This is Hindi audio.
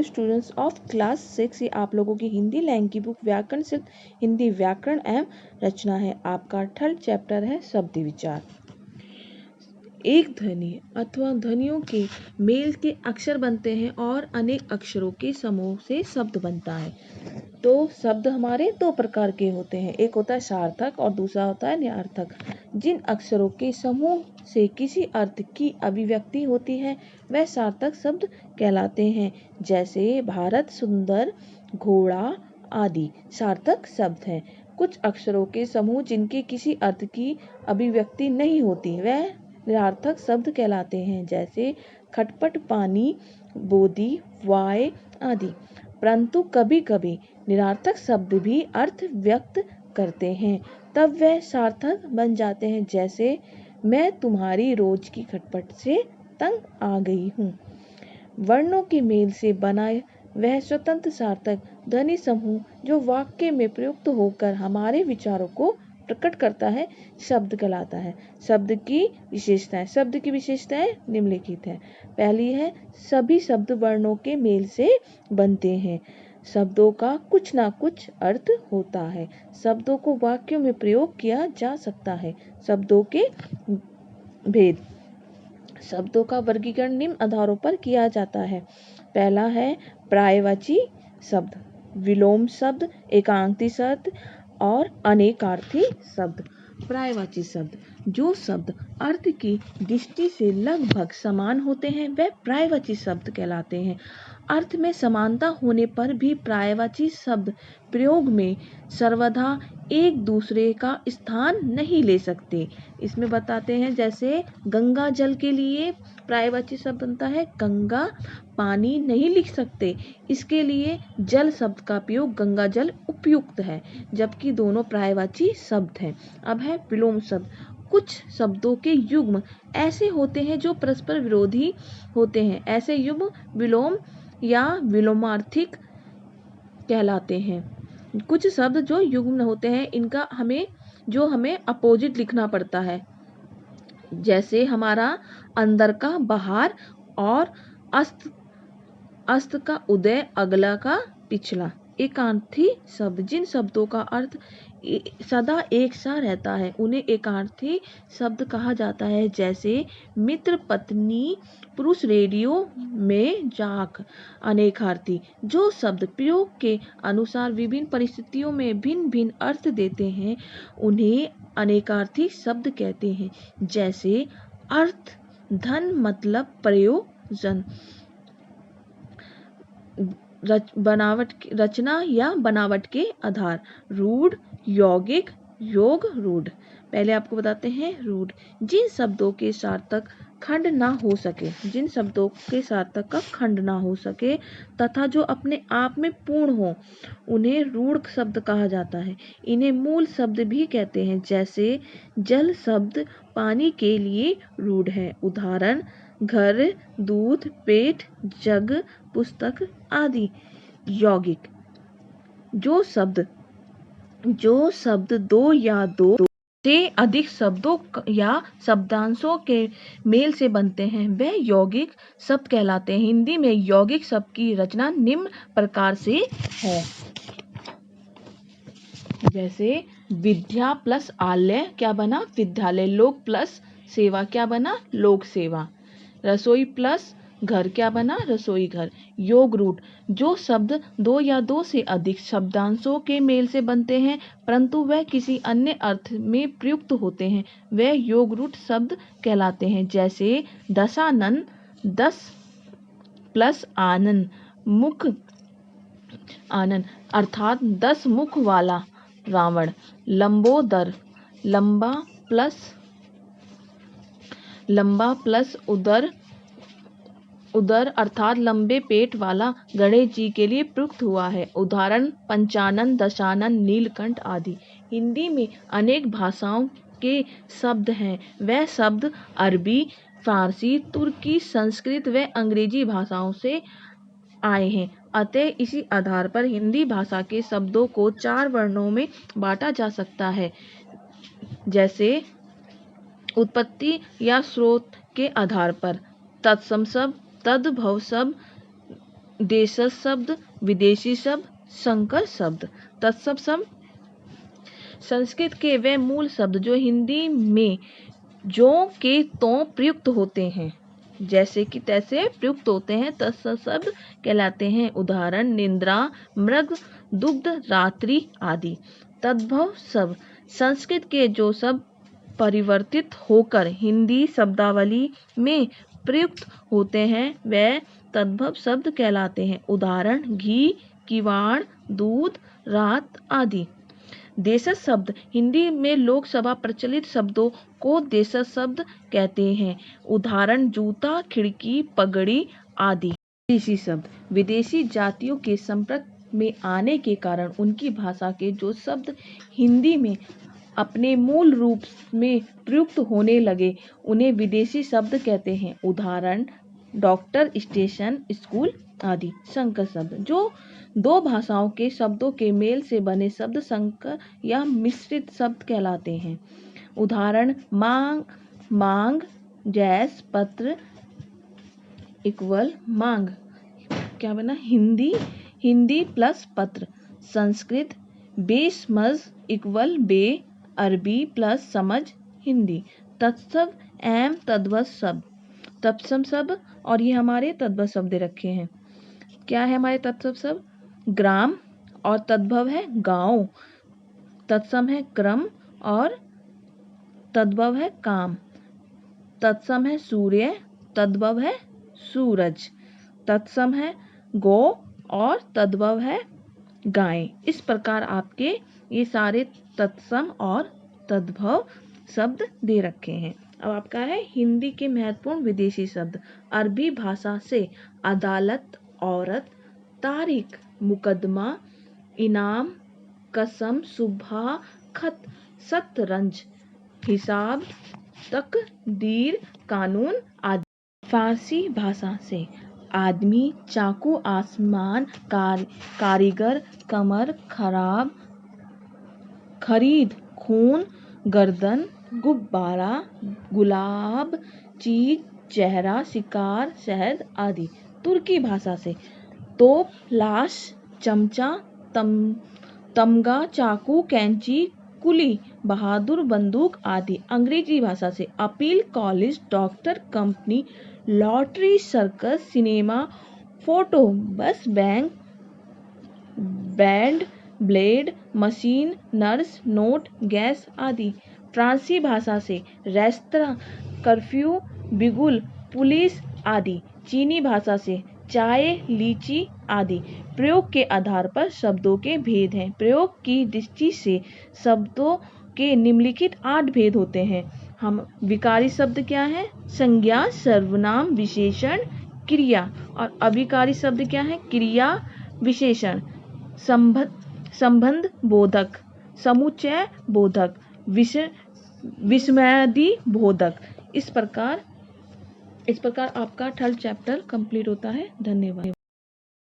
स्टूडेंट्स ऑफ क्लास 6, ये आप लोगों की हिंदी लैंग्वेज की बुक व्याकरण से हिंदी व्याकरण एवं रचना है। आपका थर्ड चैप्टर है शब्द विचार। एक ध्वनि अथवा ध्वनियों के मेल के अक्षर बनते हैं और अनेक अक्षरों के समूह से शब्द बनता है। तो शब्द हमारे दो प्रकार के होते हैं, एक होता है सार्थक और दूसरा होता है निरर्थक। जिन अक्षरों के समूह से किसी अर्थ की अभिव्यक्ति होती है वह सार्थक शब्द कहलाते हैं। जैसे भारत, सुंदर, घोड़ा आदि सार्थक शब्द हैं। कुछ अक्षरों के समूह जिनके किसी अर्थ की अभिव्यक्ति नहीं होती वह निरर्थक शब्द कहलाते हैं। जैसे खटपट, पानी, बोदी, वाय आदि। परंतु कभी कभी निरर्थक शब्द भी अर्थ व्यक्त करते हैं, तब वह सार्थक बन जाते हैं। जैसे मैं तुम्हारी रोज की खटपट से तंग आ गई हूँ। वर्णों के मेल से बना वह स्वतंत्र सार्थक ध्वनि समूह जो वाक्य में प्रयुक्त होकर हमारे विचारों को प्रकट करता है शब्द कहलाता है। शब्द की विशेषताएं निम्नलिखित है। पहली है सभी शब्द वर्णों के मेल से बनते हैं। शब्दों का कुछ ना कुछ अर्थ होता है। शब्दों को वाक्यों में प्रयोग किया जा सकता है। शब्दों के भेद। शब्दों का वर्गीकरण निम्न आधारों पर किया जाता है। पहला है पर्यायवाची शब्द, विलोम शब्द, एकांकी शब्द और अनेकार्थी शब्द। पर्यायवाची शब्द, जो शब्द अर्थ की दृष्टि से लगभग समान होते हैं वह पर्यायवाची शब्द कहलाते हैं। अर्थ में समानता होने पर भी पर्यायवाची शब्द प्रयोग में सर्वदा एक दूसरे का स्थान नहीं ले सकते। इसमें बताते हैं, जैसे गंगा जल के लिए पर्यायवाची शब्द बनता है गंगा, पानी नहीं लिख सकते, इसके लिए जल शब्द का प्रयोग गंगा जल उपयुक्त है, जबकि दोनों पर्यायवाची शब्द हैं। अब है विलोम शब्द। कुछ शब्दों के युग्म ऐसे होते हैं जो परस्पर विरोधी होते हैं। ऐसे युग्म विलोम या विलोमार्थक कहलाते हैं। कुछ शब्द जो युग्म होते हैं इनका हमें अपोजिट लिखना पड़ता है। जैसे हमारा अंदर का बाहर और अस्त का उदय, अगला का पिछला। एकार्थी शब्द, जिन शब्दों का अर्थ सदा एक सा रहता है उन्हें एकार्थी शब्द कहा जाता है। जैसे मित्र, पत्नी, पुरुष, रेडियो में जाक। अनेकार्थी, जो शब्द प्रयोग के अनुसार विभिन्न परिस्थितियों में भिन्न भिन्न अर्थ देते हैं उन्हें अनेकार्थी शब्द कहते हैं। जैसे अर्थ, धन, मतलब, प्रयोजन। रचना या बनावट के आधार। रूढ़, यौगिक, योग, रूढ़। पहले आपको बताते हैं रूढ़। जिन शब्दों के सार्थक खंड ना हो सके, जिन शब्दों के सार्थक का खंड ना हो सके तथा जो अपने आप में पूर्ण हो उन्हें रूढ़ शब्द कहा जाता है। इन्हें मूल शब्द भी कहते हैं। जैसे जल शब्द पानी के लिए रूढ़ है। उदाहरण घर, दूध, पेट, जग, पुस्तक आदि। यौगिक, जो शब्द दो या दो से अधिक शब्दों या शब्दांशों के मेल से बनते हैं वह यौगिक शब्द कहलाते हैं। हिंदी में यौगिक शब्द की रचना निम्न प्रकार से है। जैसे विद्या प्लस आलय क्या बना? विद्यालय। लोक प्लस सेवा क्या बना? लोक सेवा। रसोई प्लस घर क्या बना? रसोई घर। योग रूढ़, जो शब्द दो या दो से अधिक शब्दांशों के मेल से बनते हैं परंतु वह किसी अन्य अर्थ में प्रयुक्त होते हैं वह योग रूढ़ शब्द कहलाते हैं। जैसे दशानन, 10 प्लस आनन, मुख आनन अर्थात 10 मुख वाला रावण। लंबोदर, लंबा प्लस उदर अर्थात लंबे पेट वाला गणेश जी के लिए प्रयुक्त हुआ है। उदाहरण पंचानन, दशानन, नीलकंठ आदि। हिंदी में अनेक भाषाओं के शब्द हैं। वह शब्द अरबी, फारसी, तुर्की, संस्कृत व अंग्रेजी भाषाओं से आए हैं। अतः इसी आधार पर हिंदी भाषा के शब्दों को 4 वर्णों में बांटा जा सकता है। जैसे उत्पत्ति या स्रोत के आधार पर तत्सम शब्द, तद्भव शब्द, देशज शब्द, विदेशी शब्द, संकर शब्द। तत्सम शब्द संस्कृत के वे मूल शब्द जो हिंदी में जो के तो प्रयुक्त होते हैं, जैसे कि तैसे प्रयुक्त होते हैं, तत्सम शब्द कहलाते हैं। उदाहरण निद्रा, मृग, दुग्ध, रात्रि आदि। तद्भव शब्द संस्कृत के जो शब्द परिवर्तित होकर हिंदी शब्दावली में प्रयुक्त होते हैं वे तद्भव शब्द कहलाते हैं। उदाहरण घी, किवाड़, दूध, रात आदि। देशज शब्द हिंदी में लोकसभा प्रचलित शब्दों को देशज शब्द कहते हैं। उदाहरण जूता, खिड़की, पगड़ी आदि। विदेशी शब्द विदेशी जातियों के संपर्क में आने के कारण उनकी भाषा के जो शब्द हिंदी में अपने मूल रूप में प्रयुक्त होने लगे उन्हें विदेशी शब्द कहते हैं। उदाहरण डॉक्टर, स्टेशन, स्कूल आदि। संकर शब्द जो दो भाषाओं के शब्दों के मेल से बने शब्द संकर या मिश्रित शब्द कहलाते हैं। उदाहरण मांग, मांग, जैस, पत्र इक्वल मांग। क्या बना? हिंदी, हिंदी प्लस पत्र। संस्कृत बेसमझ इक्वल बे, अरबी प्लस समझ हिंदी। तत्सम एवं तद्भव शब्द तत्सम शब्द और ये हमारे तद्भव शब्द रखे हैं। क्या है हमारे तत्सम शब्द? ग्राम और तद्भव है गांव। तत्सम है क्रम और तद्भव है काम। तत्सम है सूर्य, तद्भव है सूरज। तत्सम है गौ और तद्भव है गाय। इस प्रकार आपके ये सारे तत्सम और तद्भव शब्द दे रखे हैं। अब आपका है हिंदी के महत्वपूर्ण विदेशी शब्द। अरबी भाषा से अदालत, औरत, तारीख, मुकदमा, इनाम, कसम, सुबह, खत, शतरंज, हिसाब, तकदीर, कानून आदि। फारसी भाषा से आदमी, चाकू, आसमान, कारीगर, कमर, खराब, खरीद, खून, गर्दन, गुब्बारा, गुलाब, चीज, चेहरा, शिकार, शहद आदि। तुर्की भाषा से तोप, लाश, चमचा, तमगा, चाकू, कैंची, कुली, बहादुर, बंदूक आदि। अंग्रेजी भाषा से appeal, college, doctor, company, lottery, circus, cinema, photo, bus, bank, band, blade, machine, nurse, note, gas आदि। फ्रांसी भाषा से रेस्तरां, कर्फ्यू, बिगुल, पुलिस आदि। चीनी भाषा से चाय, लीची आदि। प्रयोग के आधार पर शब्दों के भेद हैं। प्रयोग की दृष्टि से शब्दों के निम्नलिखित 8 भेद होते हैं। हम विकारी शब्द क्या है? संज्ञा, सर्वनाम, विशेषण, क्रिया। और अविकारी शब्द क्या है? क्रिया, विशेषण, संबंध बोधक, समुच्चय बोधक, विस्मयादि बोधक। इस प्रकार आपका थर्ड चैप्टर कंप्लीट होता है। धन्यवाद।